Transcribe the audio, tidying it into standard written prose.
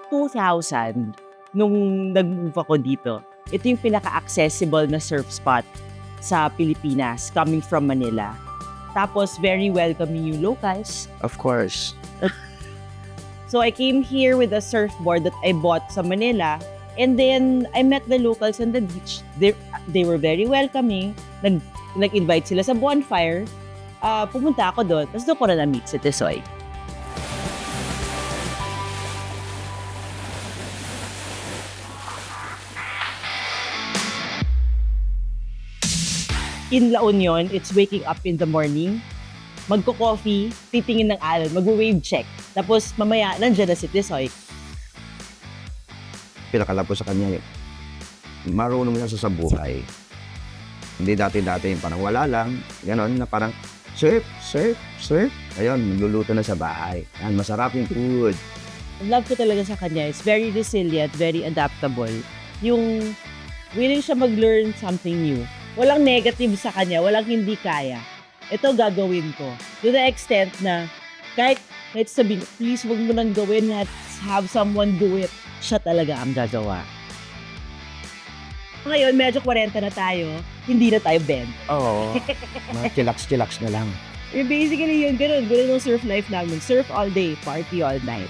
2000, nung nag-move ako dito, ito yung pinaka-accessible na surf spot sa Pilipinas, coming from Manila. Tapos, very welcoming yung locals. Of course. So, I came here with a surfboard that I bought sa Manila. And then, I met the locals on the beach. They were very welcoming. Nag-invite sila sa bonfire. Pumunta ako doon. Tapos doon ko na na-meet si Tisoy. In La Union, it's waking up in the morning, magko-coffee, titingin ng alon, mag-wave check. Tapos mamaya, nandiyan na si Tisoy. Pinakala po sa kanya, marunong siya sa buhay. Hindi dati-dati yung parang wala lang, gano'n na parang surf. Ayun, magluluto na sa bahay. Yan, masarap yung food. Ang love ko talaga sa kanya is very resilient, very adaptable. Yung willing siya mag-learn something new. Walang negative sa kanya, walang hindi kaya. Ito gagawin ko. To the extent na kahit sabihin, please wag mo nang gawin, let's have someone do it. Siya talaga ang gagawa. Ngayon, medyo 40 na tayo, hindi na tayo bend. Oo. Chillax na lang. Basically yun, ganun ang surf life namin. Surf all day, party all night.